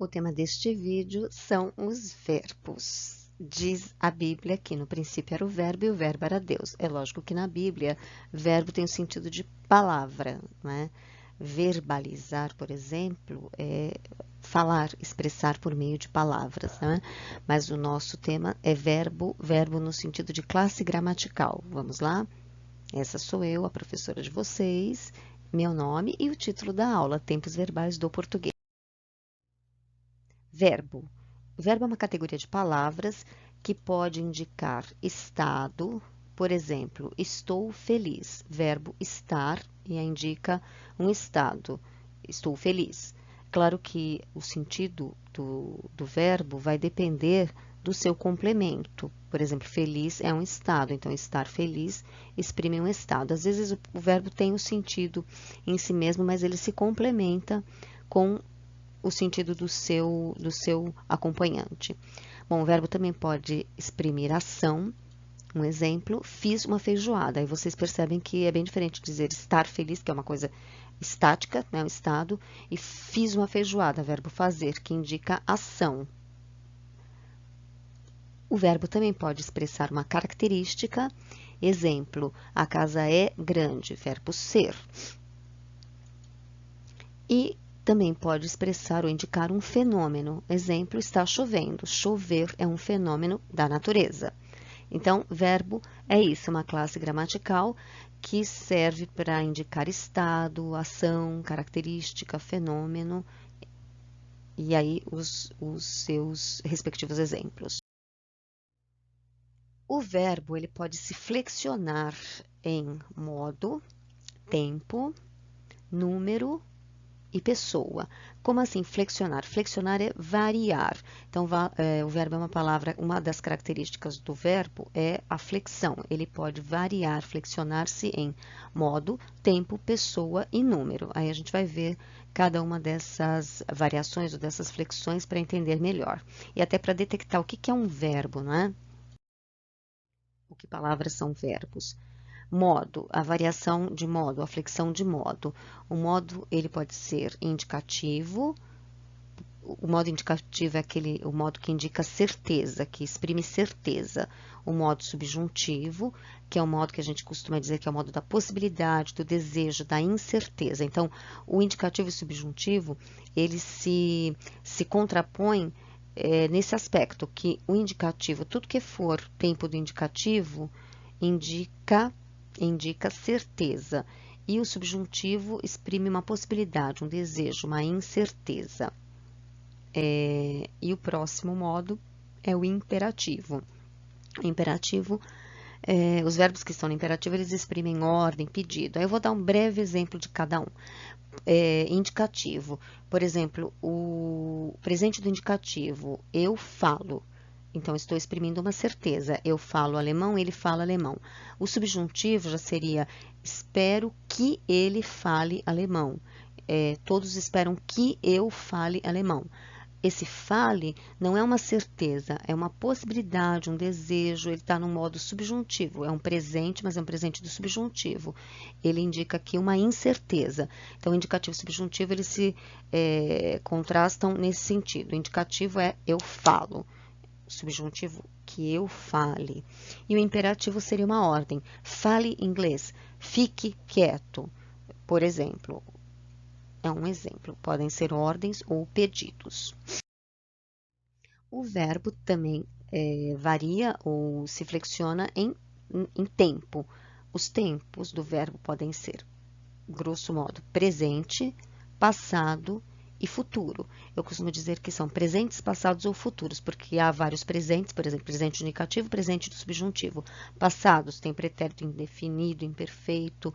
O tema deste vídeo são os verbos. Diz a Bíblia que no princípio era o verbo e o verbo era Deus. É lógico que na Bíblia, verbo tem o sentido de palavra, né? Verbalizar, por exemplo, é falar, expressar por meio de palavras, né? Mas o nosso tema é verbo, verbo no sentido de classe gramatical. Vamos lá? Essa sou eu, a professora de vocês, meu nome e o título da aula, Tempos Verbais do Português. Verbo. Verbo é uma categoria de palavras que pode indicar estado, por exemplo, estou feliz. Verbo estar e indica um estado, estou feliz. Claro que o sentido do verbo vai depender do seu complemento. Por exemplo, feliz é um estado, então estar feliz exprime um estado. Às vezes o verbo tem o sentido em si mesmo, mas ele se complementa com o sentido do seu acompanhante. Bom, o verbo também pode exprimir ação. Um exemplo, fiz uma feijoada. Aí vocês percebem que é bem diferente dizer estar feliz, que é uma coisa estática, né, um estado, e fiz uma feijoada, verbo fazer, que indica ação. O verbo também pode expressar uma característica. Exemplo, a casa é grande, verbo ser. E também pode expressar ou indicar um fenômeno. Exemplo, está chovendo. Chover é um fenômeno da natureza. Então, verbo é isso, uma classe gramatical que serve para indicar estado, ação, característica, fenômeno, e aí os seus respectivos exemplos. O verbo ele pode se flexionar em modo, tempo, número e pessoa. Como assim flexionar? Flexionar é variar. Então, o verbo é uma palavra, uma das características do verbo é a flexão. Ele pode variar, flexionar-se em modo, tempo, pessoa e número. Aí a gente vai ver cada uma dessas variações ou dessas flexões para entender melhor. E até para detectar o que é um verbo, não é? O que palavras são verbos? Modo, a variação de modo, a flexão de modo. O modo, ele pode ser indicativo. O modo indicativo é o modo que indica certeza, que exprime certeza. O modo subjuntivo, que é o modo que a gente costuma dizer que é o modo da possibilidade, do desejo, da incerteza. Então, o indicativo e o subjuntivo, eles se contrapõem nesse aspecto, que o indicativo, tudo que for tempo do indicativo, indica certeza. E o subjuntivo exprime uma possibilidade, um desejo, uma incerteza. E o próximo modo é o imperativo. O imperativo, os verbos que estão no imperativo, eles exprimem ordem, pedido. Aí eu vou dar um breve exemplo de cada um. Indicativo, por exemplo, o presente do indicativo, eu falo. Então, estou exprimindo uma certeza. Eu falo alemão, ele fala alemão. O subjuntivo já seria, espero que ele fale alemão. Todos esperam que eu fale alemão. Esse fale não é uma certeza, é uma possibilidade, um desejo, ele está no modo subjuntivo. É um presente, mas é um presente do subjuntivo. Ele indica aqui uma incerteza. Então, o indicativo e o subjuntivo, eles se contrastam nesse sentido. O indicativo é eu falo. Subjuntivo, que eu fale. E o imperativo seria uma ordem. Fale inglês. Fique quieto. Por exemplo, é um exemplo. Podem ser ordens ou pedidos. O verbo também varia ou se flexiona em tempo. Os tempos do verbo podem ser, grosso modo, presente, passado e futuro. Eu costumo dizer que são presentes, passados ou futuros, porque há vários presentes, por exemplo, presente do indicativo, presente do subjuntivo. Passados tem pretérito indefinido, imperfeito,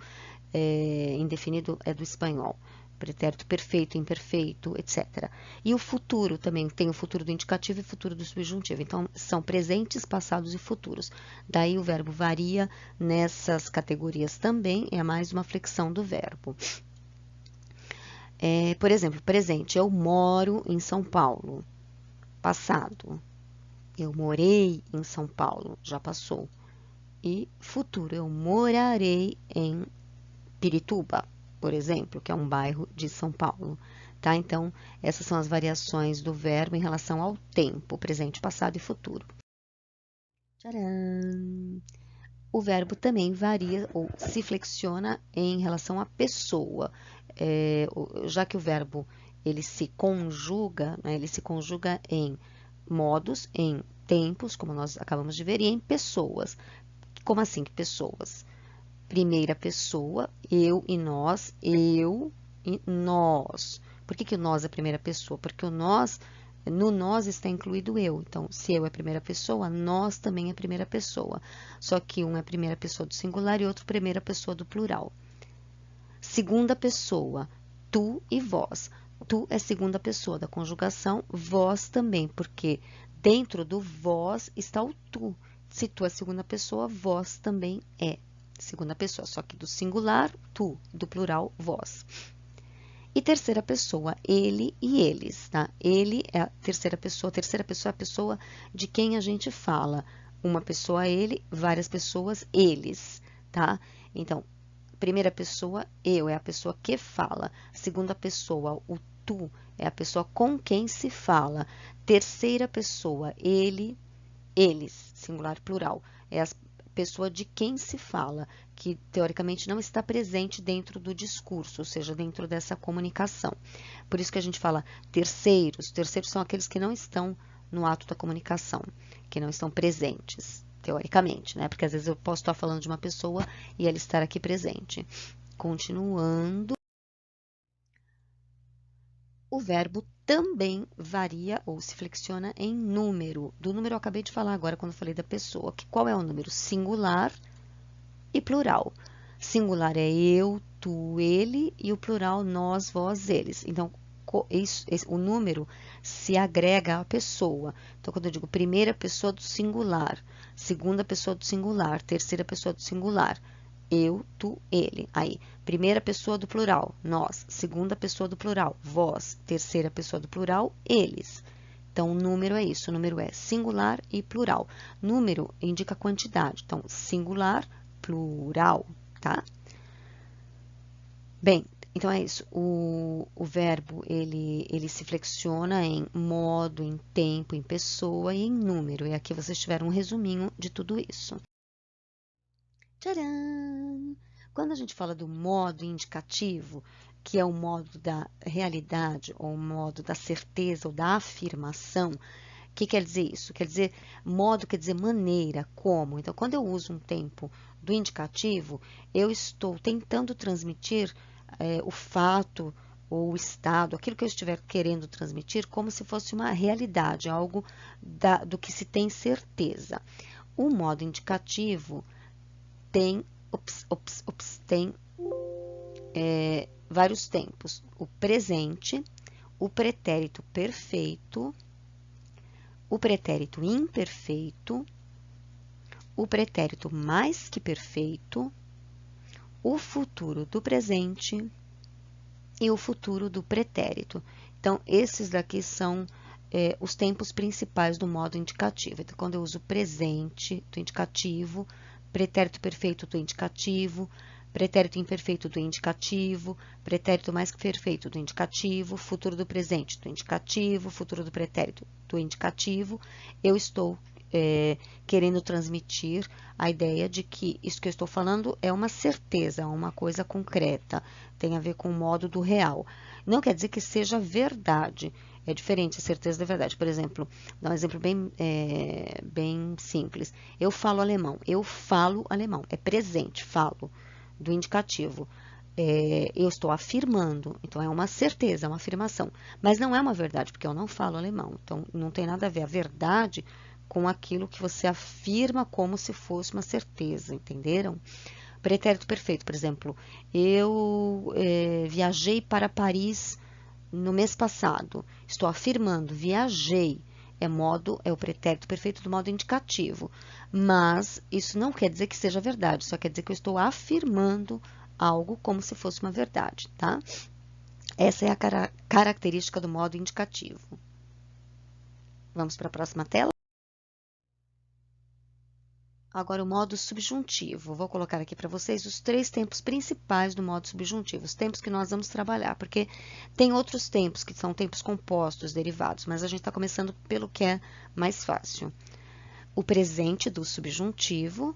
indefinido é do espanhol. Pretérito perfeito, imperfeito, etc. E o futuro também tem o futuro do indicativo e o futuro do subjuntivo. Então, são presentes, passados e futuros. Daí o verbo varia nessas categorias também, é mais uma flexão do verbo. Por exemplo, presente, eu moro em São Paulo. Passado, eu morei em São Paulo, já passou. E futuro, eu morarei em Pirituba, por exemplo, que é um bairro de São Paulo. tá? Então, essas são as variações do verbo em relação ao tempo, presente, passado e futuro. Tcharam! O verbo também varia ou se flexiona em relação à pessoa. Já que o verbo ele se conjuga, né, ele se conjuga em modos, em tempos, como nós acabamos de ver, e em pessoas. Como assim que pessoas? Primeira pessoa, eu e nós, eu e nós. Por que o nós é a primeira pessoa? Porque o nós, no nós está incluído eu. Então, se eu é a primeira pessoa, nós também é a primeira pessoa. Só que um é a primeira pessoa do singular e outro primeira pessoa do plural. Segunda pessoa, tu e vós. Tu é segunda pessoa da conjugação, vós também, porque dentro do vós está o tu. Se tu é segunda pessoa, vós também é segunda pessoa, só que do singular, tu, do plural, vós. E terceira pessoa, ele e eles, tá? Ele é a terceira pessoa é a pessoa de quem a gente fala. Uma pessoa, ele, várias pessoas, eles, tá? Então, primeira pessoa, eu, é a pessoa que fala. Segunda pessoa, o tu, é a pessoa com quem se fala. Terceira pessoa, ele, eles, singular, plural, é a pessoa de quem se fala, que teoricamente não está presente dentro do discurso, ou seja, dentro dessa comunicação. Por isso que a gente fala terceiros. Terceiros são aqueles que não estão no ato da comunicação, que não estão presentes, teoricamente, né? Porque às vezes eu posso estar falando de uma pessoa e ela estar aqui presente. Continuando. O verbo também varia ou se flexiona em número. Do número eu acabei de falar agora quando eu falei da pessoa. Qual é o número? Singular e plural. Singular é eu, tu, ele, e o plural nós, vós, eles. Então, o número se agrega à pessoa. Então, quando eu digo primeira pessoa do singular, segunda pessoa do singular, terceira pessoa do singular, eu, tu, ele. Aí, primeira pessoa do plural, nós. Segunda pessoa do plural, vós. Terceira pessoa do plural, eles. Então, o número é isso. O número é singular e plural. Número indica quantidade. Então, singular, plural, tá? Bem, então é isso. O verbo, ele se flexiona em modo, em tempo, em pessoa e em número. E aqui vocês tiveram um resuminho de tudo isso. Tcharam! Quando a gente fala do modo indicativo, que é o modo da realidade, ou o modo da certeza ou da afirmação, o que quer dizer isso? Quer dizer, modo quer dizer maneira, como. Então, quando eu uso um tempo do indicativo, eu estou tentando transmitir o fato ou o estado, aquilo que eu estiver querendo transmitir, como se fosse uma realidade, algo do que se tem certeza. O modo indicativo tem, tem vários tempos. O presente, o pretérito perfeito, o pretérito imperfeito, o pretérito mais que perfeito, o futuro do presente e o futuro do pretérito. Então, esses daqui são os tempos principais do modo indicativo. Então, quando eu uso presente do indicativo, pretérito perfeito do indicativo, pretérito imperfeito do indicativo, pretérito mais que perfeito do indicativo, futuro do presente do indicativo, futuro do pretérito do indicativo, eu estou querendo transmitir a ideia de que isso que eu estou falando é uma certeza, uma coisa concreta, tem a ver com o modo do real. Não quer dizer que seja verdade, é diferente, certeza da verdade. Por exemplo, dá um exemplo bem simples. Eu falo alemão, é presente, falo, do indicativo. Eu estou afirmando, então é uma certeza, é uma afirmação, mas não é uma verdade, porque eu não falo alemão, então não tem nada a ver a verdade com aquilo que você afirma como se fosse uma certeza, entenderam? Pretérito perfeito, por exemplo, eu viajei para Paris no mês passado, estou afirmando, viajei, é o pretérito perfeito do modo indicativo, mas isso não quer dizer que seja verdade, só quer dizer que eu estou afirmando algo como se fosse uma verdade, tá? Essa é a característica do modo indicativo. Vamos para a próxima tela? Agora, o modo subjuntivo. Vou colocar aqui para vocês os 3 tempos principais do modo subjuntivo, os tempos que nós vamos trabalhar, porque tem outros tempos, que são tempos compostos, derivados, mas a gente está começando pelo que é mais fácil. O presente do subjuntivo,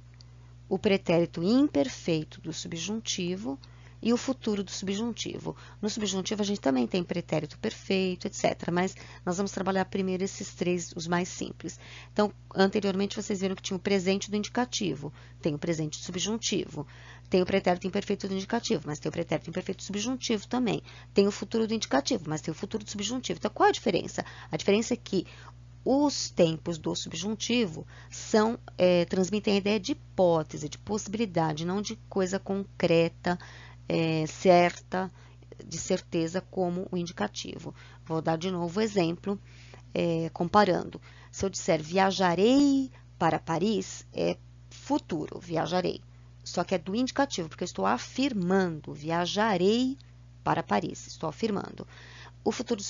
o pretérito imperfeito do subjuntivo e o futuro do subjuntivo. No subjuntivo, a gente também tem pretérito perfeito, etc. Mas nós vamos trabalhar primeiro esses 3, os mais simples. Então, anteriormente, vocês viram que tinha o presente do indicativo, tem o presente do subjuntivo, tem o pretérito imperfeito do indicativo, mas tem o pretérito imperfeito do subjuntivo também. Tem o futuro do indicativo, mas tem o futuro do subjuntivo. Então, qual a diferença? A diferença é que os tempos do subjuntivo transmitem a ideia de hipótese, de possibilidade, não de coisa concreta, certa, de certeza, como o indicativo. Vou dar de novo o exemplo, comparando. Se eu disser viajarei para Paris, é futuro, viajarei. Só que é do indicativo, porque eu estou afirmando, viajarei para Paris, estou afirmando. O futuro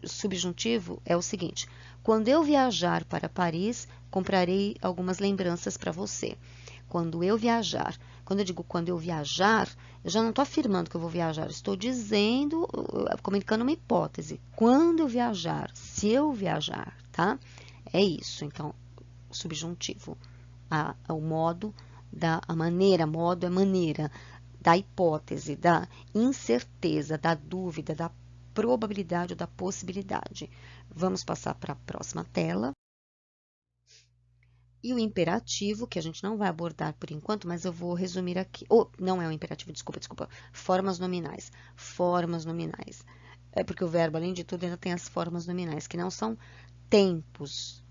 subjuntivo é o seguinte: quando eu viajar para Paris, comprarei algumas lembranças para você. Quando eu viajar, quando eu digo quando eu viajar, eu já não estou afirmando que eu vou viajar, estou dizendo, comunicando uma hipótese. Quando eu viajar, se eu viajar, tá? É isso, então, o subjuntivo. O modo, modo é maneira, da hipótese, da incerteza, da dúvida, da probabilidade ou da possibilidade. Vamos passar para a próxima tela. E o imperativo, que a gente não vai abordar por enquanto, mas eu vou resumir aqui. Não é o imperativo, desculpa. Formas nominais. Formas nominais. É porque o verbo, além de tudo, ainda tem as formas nominais, que não são tempos,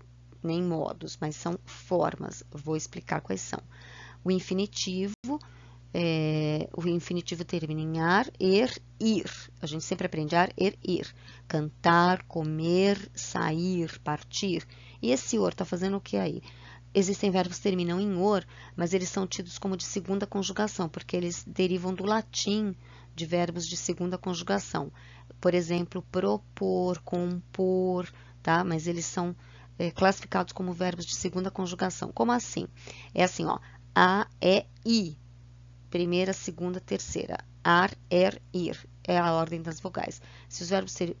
nem modos, mas são formas. Vou explicar quais são. O infinitivo termina em ar, ir. A gente sempre aprende ar, ir. Cantar, comer, sair, partir. E esse or está fazendo o que aí? Existem verbos que terminam em or, mas eles são tidos como de segunda conjugação, porque eles derivam do latim de verbos de segunda conjugação. Por exemplo, propor, compor, tá? Mas eles são classificados como verbos de segunda conjugação. Como assim? É assim, ó, a, i. Primeira, segunda, terceira. Ar, ir. É a ordem das vogais. Se os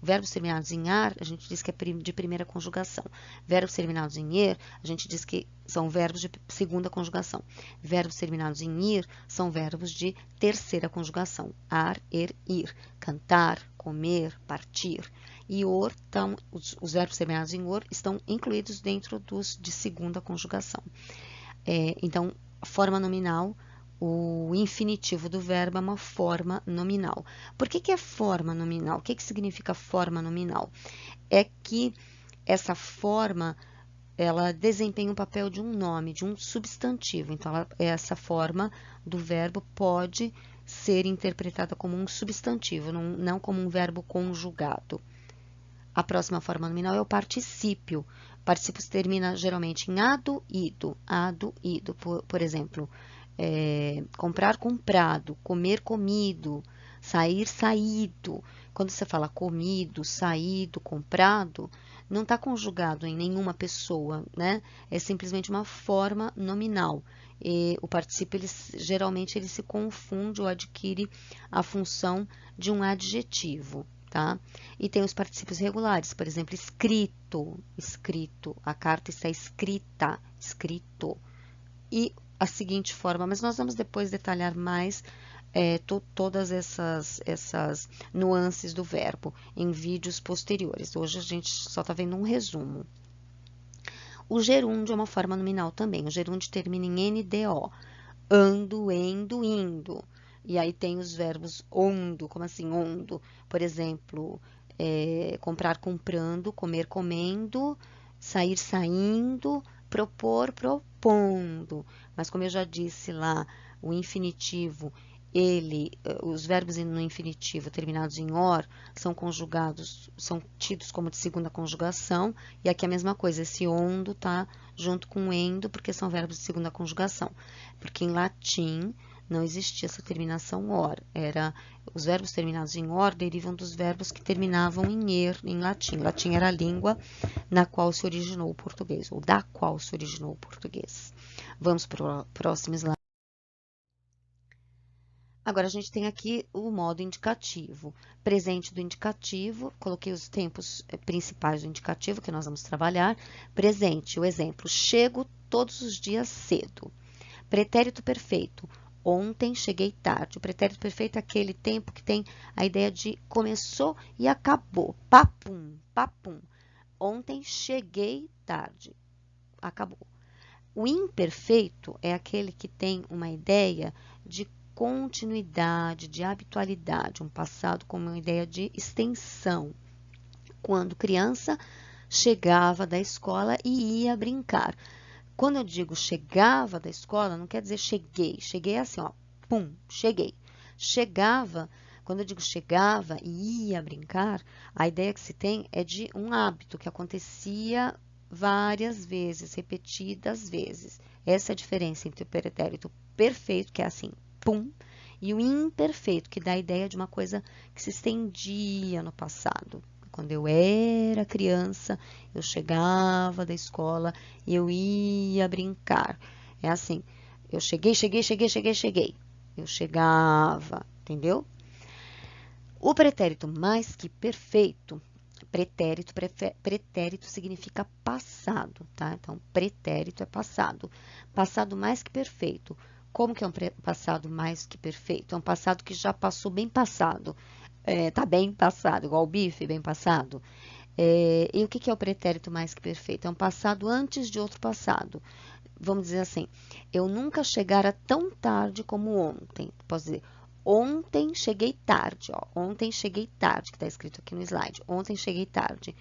verbos terminados em ar, a gente diz que é de primeira conjugação. Verbos terminados em er, a gente diz que são verbos de segunda conjugação. Verbos terminados em ir são verbos de terceira conjugação. Ar, ir. Cantar, comer, partir. E or, os verbos terminados em or estão incluídos dentro dos de segunda conjugação. Então, forma nominal. O infinitivo do verbo é uma forma nominal. Por que é forma nominal? O que significa forma nominal? É que essa forma, ela desempenha o papel de um nome, de um substantivo. Então, essa forma do verbo pode ser interpretada como um substantivo, não como um verbo conjugado. A próxima forma nominal é o particípio. O particípio se termina geralmente em ado, ido. Ado, ido. Por exemplo, comprar, comprado, comer, comido, sair, saído. Quando você fala comido, saído, comprado, não está conjugado em nenhuma pessoa, né? É simplesmente uma forma nominal. E o particípio, geralmente, ele se confunde ou adquire a função de um adjetivo, tá? E tem os particípios regulares, por exemplo, escrito, a carta está escrita, escrito. E a seguinte forma, mas nós vamos depois detalhar mais todas essas nuances do verbo em vídeos posteriores. Hoje a gente só está vendo um resumo. O gerúndio é uma forma nominal também. O gerúndio termina em NDO. Ando, endo, indo. E aí tem os verbos ondo, como assim, ondo? Por exemplo, comprar, comprando, comer, comendo, sair, saindo, propor, propondo. Mas como eu já disse lá, o infinitivo, os verbos no infinitivo terminados em or são conjugados, são tidos como de segunda conjugação, e aqui a mesma coisa, esse ondo tá junto com endo, porque são verbos de segunda conjugação. Porque em latim não existia essa terminação or. Os verbos terminados em or derivam dos verbos que terminavam em er em latim. Latim era a língua na qual se originou o português, ou da qual se originou o português. Vamos para o próximo slide. Agora, a gente tem aqui o modo indicativo. Presente do indicativo, coloquei os tempos principais do indicativo que nós vamos trabalhar. Presente, o exemplo, chego todos os dias cedo. Pretérito perfeito, ontem cheguei tarde. O pretérito perfeito é aquele tempo que tem a ideia de começou e acabou. Papum, papum. Ontem cheguei tarde. Acabou. O imperfeito é aquele que tem uma ideia de continuidade, de habitualidade, um passado com uma ideia de extensão. Quando criança, chegava da escola e ia brincar. Quando eu digo chegava da escola, não quer dizer cheguei. Cheguei é assim, ó, pum, cheguei. Chegava, quando eu digo chegava e ia brincar, a ideia que se tem é de um hábito que acontecia várias vezes, repetidas vezes. Essa é a diferença entre o pretérito perfeito, que é assim, pum, e o imperfeito, que dá a ideia de uma coisa que se estendia no passado. Quando eu era criança, eu chegava da escola e eu ia brincar. É assim, eu cheguei. Eu chegava, entendeu? O pretérito mais que perfeito, pretérito significa passado, tá? Então, pretérito é passado. Passado mais que perfeito. Como que é um passado mais que perfeito? É um passado que já passou bem passado. Tá bem passado, igual o bife, bem passado. E o que é o pretérito mais que perfeito? É um passado antes de outro passado. Vamos dizer assim, eu nunca chegara tão tarde como ontem. Posso dizer, ontem cheguei tarde, ó. Ontem cheguei tarde, que está escrito aqui no slide. Ontem cheguei tarde.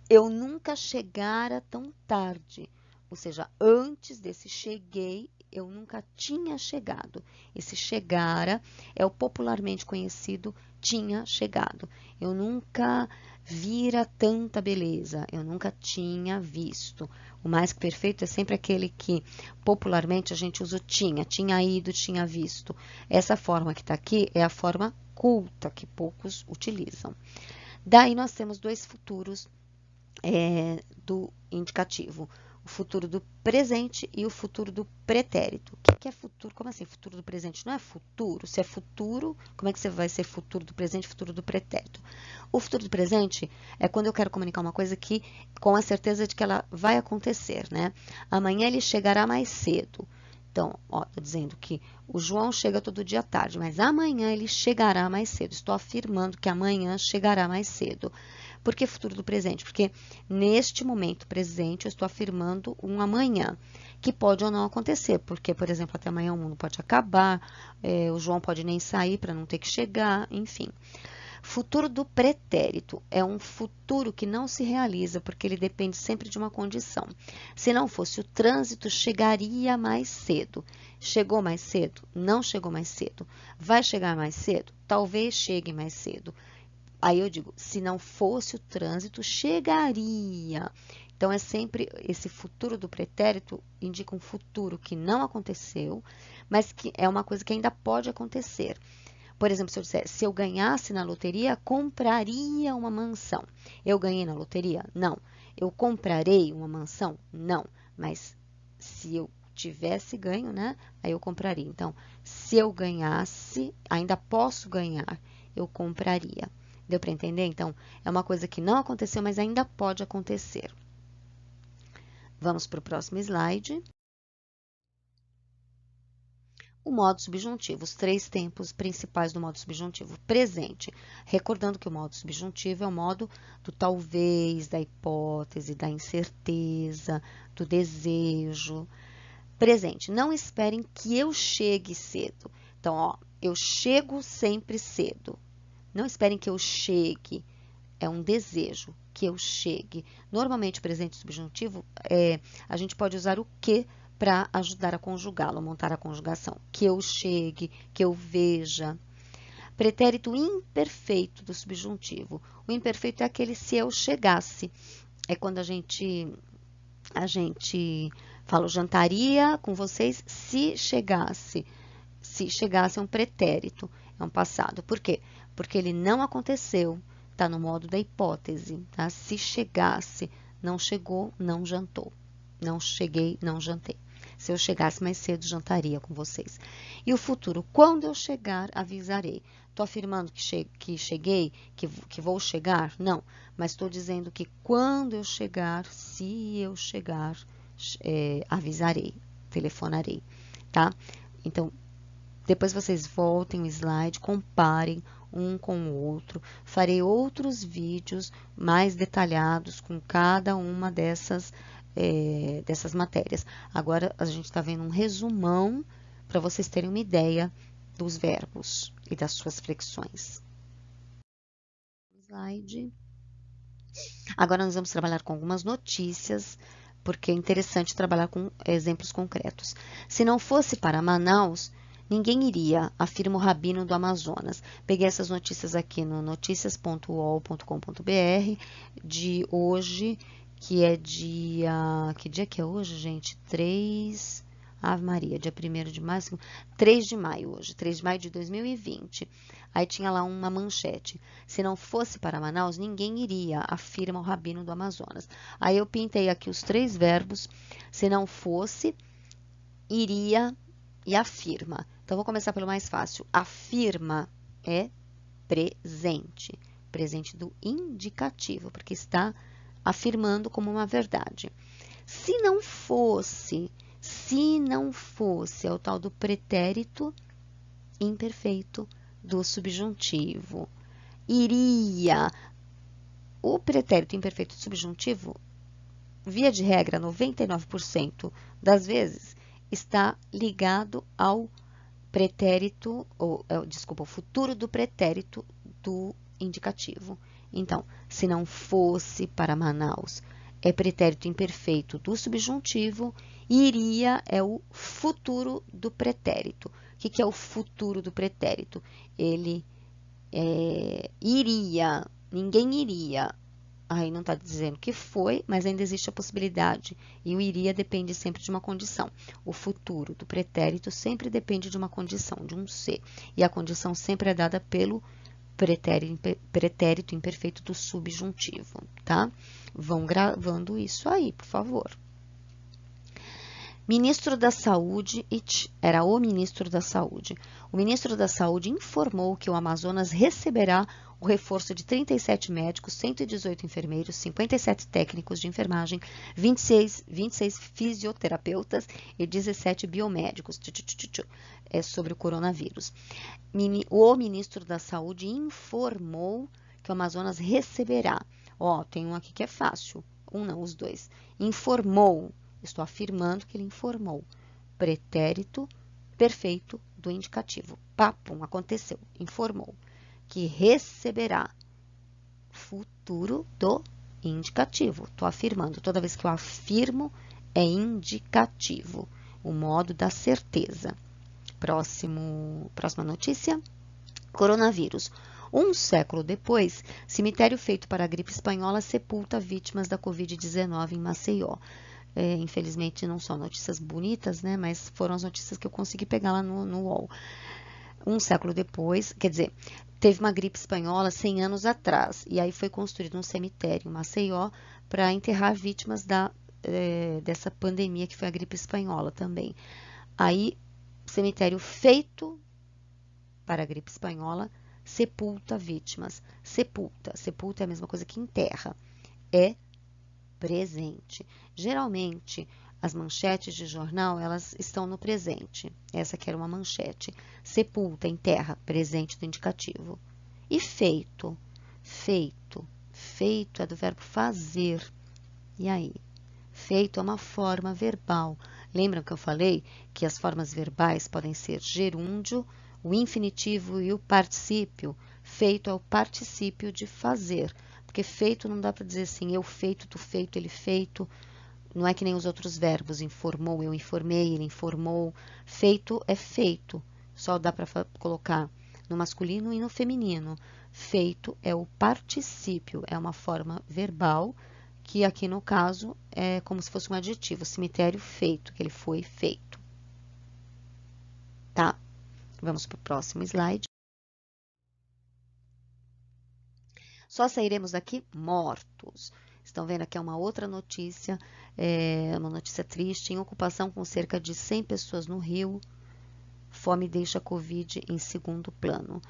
Eu nunca chegara tão tarde. Ou seja, antes desse cheguei, eu nunca tinha chegado. Esse chegara é o popularmente conhecido tinha chegado. Eu nunca vira tanta beleza. Eu nunca tinha visto. O mais que perfeito é sempre aquele que popularmente a gente usa o tinha ido, tinha visto. Essa forma que está aqui é a forma culta, que poucos utilizam. Daí nós temos dois futuros do indicativo. O futuro do presente e o futuro do pretérito. O que é futuro? Como assim futuro do presente? Não é futuro? Se é futuro, como é que você vai ser futuro do presente e futuro do pretérito? O futuro do presente é quando eu quero comunicar uma coisa que, com a certeza de que ela vai acontecer, né? Amanhã ele chegará mais cedo. Então, ó, tô dizendo que o João chega todo dia à tarde, mas amanhã ele chegará mais cedo. Estou afirmando que amanhã chegará mais cedo. Por que futuro do presente? Porque neste momento presente eu estou afirmando um amanhã, que pode ou não acontecer, porque, por exemplo, até amanhã o mundo pode acabar, o João pode nem sair para não ter que chegar, enfim. Futuro do pretérito é um futuro que não se realiza, porque ele depende sempre de uma condição. Se não fosse o trânsito, chegaria mais cedo. Chegou mais cedo? Não chegou mais cedo. Vai chegar mais cedo? Talvez chegue mais cedo. Aí eu digo, se não fosse o trânsito, chegaria. Então, é sempre esse futuro do pretérito indica um futuro que não aconteceu, mas que é uma coisa que ainda pode acontecer. Por exemplo, se eu disser, se eu ganhasse na loteria, compraria uma mansão. Eu ganhei na loteria? Não. Eu comprarei uma mansão? Não. Mas se eu tivesse ganho, né? Aí eu compraria. Então, se eu ganhasse, ainda posso ganhar, eu compraria. Deu para entender? Então, é uma coisa que não aconteceu, mas ainda pode acontecer. Vamos para o próximo slide. O modo subjuntivo, os três tempos principais do modo subjuntivo. Presente, recordando que o modo subjuntivo é o modo do talvez, da hipótese, da incerteza, do desejo. Presente, não esperem que eu chegue cedo. Então, ó, eu chego sempre cedo. Não esperem que eu chegue. É um desejo que eu chegue. Normalmente, presente subjuntivo, a gente pode usar o que para ajudar a conjugá-lo, montar a conjugação. Que eu chegue, que eu veja. Pretérito imperfeito do subjuntivo. O imperfeito é aquele se eu chegasse. É quando a gente fala, eu jantaria com vocês se chegasse. Se chegasse é um pretérito, é um passado. Por quê? Porque ele não aconteceu, está no modo da hipótese, tá? Se chegasse, não chegou, não jantou. Não cheguei, não jantei. Se eu chegasse mais cedo, jantaria com vocês. E o futuro, quando eu chegar, avisarei. Estou afirmando que cheguei, que vou chegar? Não, mas estou dizendo que quando eu chegar, se eu chegar, avisarei, telefonarei, tá? Então, depois vocês voltem o slide, comparem um com o outro. Farei outros vídeos mais detalhados com cada uma dessas matérias. Agora, a gente está vendo um resumão para vocês terem uma ideia dos verbos e das suas flexões. Slide. Agora, nós vamos trabalhar com algumas notícias, porque é interessante trabalhar com exemplos concretos. Se não fosse para Manaus, ninguém iria, afirma o rabino do Amazonas. Peguei essas notícias aqui no noticias.uol.com.br de hoje, que é dia... Que dia que é hoje, gente? 3... Ave Maria, dia 1º de maio, 3 de maio hoje, 3 de maio de 2020. Aí tinha lá uma manchete. Se não fosse para Manaus, ninguém iria, afirma o rabino do Amazonas. Aí eu pintei aqui os 3 verbos. Se não fosse, iria e afirma. Então, vou começar pelo mais fácil. Afirma é presente. Presente do indicativo, porque está afirmando como uma verdade. Se não fosse, é o tal do pretérito imperfeito do subjuntivo. Iria. O pretérito imperfeito do subjuntivo, via de regra, 99% das vezes, está ligado ao pretérito, ao futuro do pretérito do indicativo. Então, se não fosse para Manaus, é pretérito imperfeito do subjuntivo, iria é o futuro do pretérito. O que é o futuro do pretérito? Ele iria, ninguém iria. Aí não está dizendo que foi, mas ainda existe a possibilidade. E o iria depende sempre de uma condição. O futuro do pretérito sempre depende de uma condição, de um ser. E a condição sempre é dada pelo pretérito imperfeito do subjuntivo, tá? Vão gravando isso aí, por favor. Ministro da Saúde, era o ministro da Saúde. O ministro da Saúde informou que o Amazonas receberá o reforço de 37 médicos, 118 enfermeiros, 57 técnicos de enfermagem, 26 fisioterapeutas e 17 biomédicos. É sobre o coronavírus. O ministro da Saúde informou que o Amazonas receberá. Ó, tem um aqui que é fácil. Um não, os dois. Informou. Estou afirmando que ele informou. Pretérito perfeito do indicativo. Papum, aconteceu. Informou. Que receberá. Futuro do indicativo. Estou afirmando. Toda vez que eu afirmo, é indicativo. O modo da certeza. Próxima notícia. Coronavírus. Um século depois, cemitério feito para a gripe espanhola sepulta vítimas da Covid-19 em Maceió. Infelizmente, não são notícias bonitas, né? Mas foram as notícias que eu consegui pegar lá no UOL. Um século depois, quer dizer, teve uma gripe espanhola 100 anos atrás. E aí foi construído um cemitério em Maceió para enterrar vítimas dessa pandemia que foi a gripe espanhola também. Aí, cemitério feito para a gripe espanhola sepulta vítimas. Sepulta é a mesma coisa que enterra. É presente. Geralmente, as manchetes de jornal, elas estão no presente. Essa aqui era uma manchete. Sepulta, enterra, presente do indicativo. E feito? Feito é do verbo fazer. E aí? Feito é uma forma verbal. Lembram que eu falei que as formas verbais podem ser gerúndio, o infinitivo e o particípio? Feito é o particípio de fazer. Porque feito não dá para dizer assim, eu feito, tu feito, ele feito. Não é que nem os outros verbos, informou, eu informei, ele informou. Feito é feito. Só dá para colocar no masculino e no feminino. Feito é o particípio, é uma forma verbal, que aqui no caso é como se fosse um adjetivo. Cemitério feito, que ele foi feito. Tá? Vamos para o próximo slide. Só sairemos daqui mortos. Estão vendo aqui uma outra notícia, uma notícia triste. Em ocupação com cerca de 100 pessoas no Rio, fome deixa a Covid em segundo plano.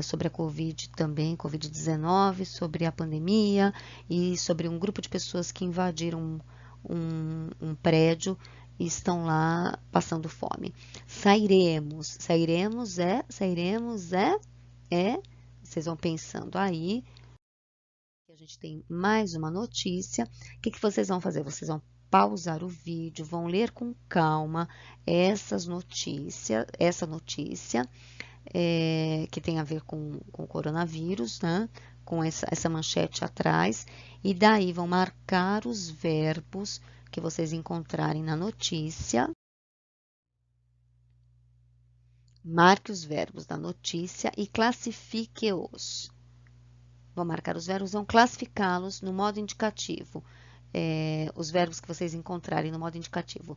Sobre a Covid também, Covid-19, sobre a pandemia e sobre um grupo de pessoas que invadiram um prédio e estão lá passando fome. Sairemos. Vocês vão pensando aí. A gente tem mais uma notícia. O que vocês vão fazer? Vocês vão pausar o vídeo, vão ler com calma essa notícia que tem a ver com o coronavírus, né? Com essa manchete atrás, e daí vão marcar os verbos que vocês encontrarem na notícia. Marque os verbos da notícia e classifique-os. Vão marcar os verbos, vão classificá-los no modo indicativo. Os verbos que vocês encontrarem no modo indicativo.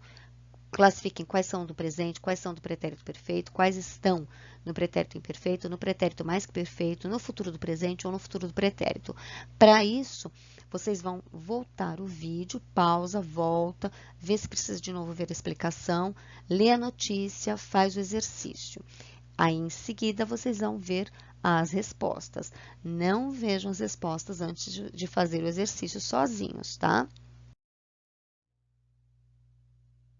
Classifiquem quais são do presente, quais são do pretérito perfeito, quais estão no pretérito imperfeito, no pretérito mais que perfeito, no futuro do presente ou no futuro do pretérito. Para isso, vocês vão voltar o vídeo, pausa, volta, vê se precisa de novo ver a explicação, lê a notícia, faz o exercício. Aí, em seguida, vocês vão ver as respostas. Não vejam as respostas antes de fazer o exercício sozinhos, tá?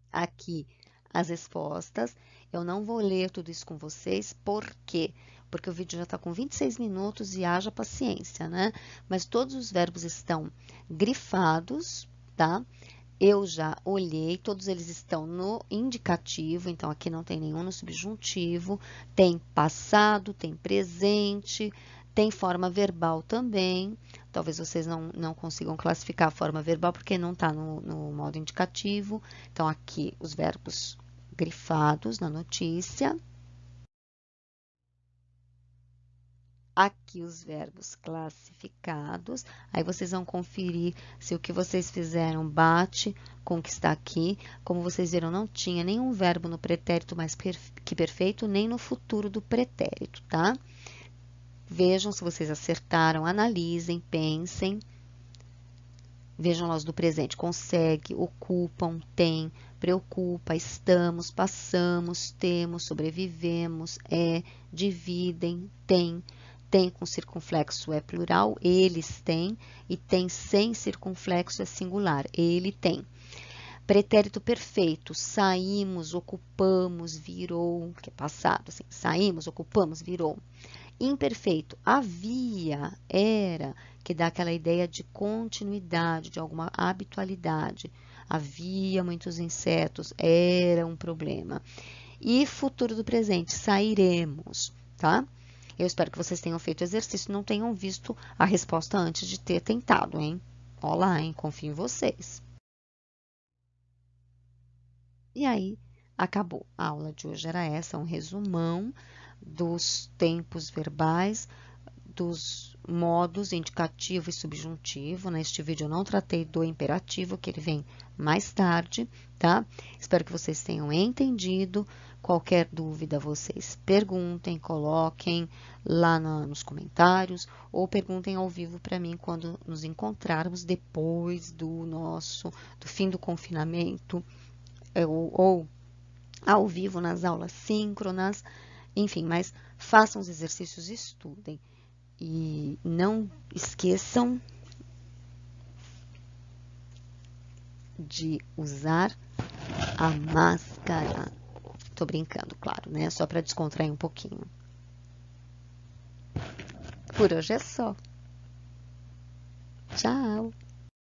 Aqui as respostas. Eu não vou ler tudo isso com vocês, por quê? Porque o vídeo já está com 26 minutos e haja paciência, né? Mas todos os verbos estão grifados, tá? Eu já olhei, todos eles estão no indicativo, então aqui não tem nenhum no subjuntivo. Tem passado, tem presente, tem forma verbal também. Talvez vocês não consigam classificar a forma verbal porque não está no modo indicativo. Então, aqui os verbos grifados na notícia. Aqui os verbos classificados. Aí vocês vão conferir se o que vocês fizeram bate com o que está aqui. Como vocês viram, não tinha nenhum verbo no pretérito mais que perfeito, nem no futuro do pretérito, tá? Vejam se vocês acertaram, analisem, pensem. Vejam lá os do presente. Consegue, ocupam, tem, preocupa, estamos, passamos, temos, sobrevivemos, dividem, tem. Tem com circunflexo é plural, eles têm. E tem sem circunflexo é singular, ele tem. Pretérito perfeito, saímos, ocupamos, virou, que é passado, assim, saímos, ocupamos, virou. Imperfeito, havia, era, que dá aquela ideia de continuidade, de alguma habitualidade. Havia muitos insetos, era um problema. E futuro do presente, sairemos, tá? Eu espero que vocês tenham feito o exercício e não tenham visto a resposta antes de ter tentado, hein? Olá, hein? Confio em vocês. E aí, acabou. A aula de hoje era essa, um resumão dos tempos verbais, dos modos indicativo e subjuntivo. Neste vídeo eu não tratei do imperativo, que ele vem mais tarde, tá? Espero que vocês tenham entendido. Qualquer dúvida, vocês perguntem, coloquem lá nos comentários ou perguntem ao vivo para mim quando nos encontrarmos depois do fim do confinamento ou ao vivo nas aulas síncronas. Enfim, mas façam os exercícios e estudem. E não esqueçam de usar a máscara. Tô brincando, claro, né? Só para descontrair um pouquinho. Por hoje é só. Tchau!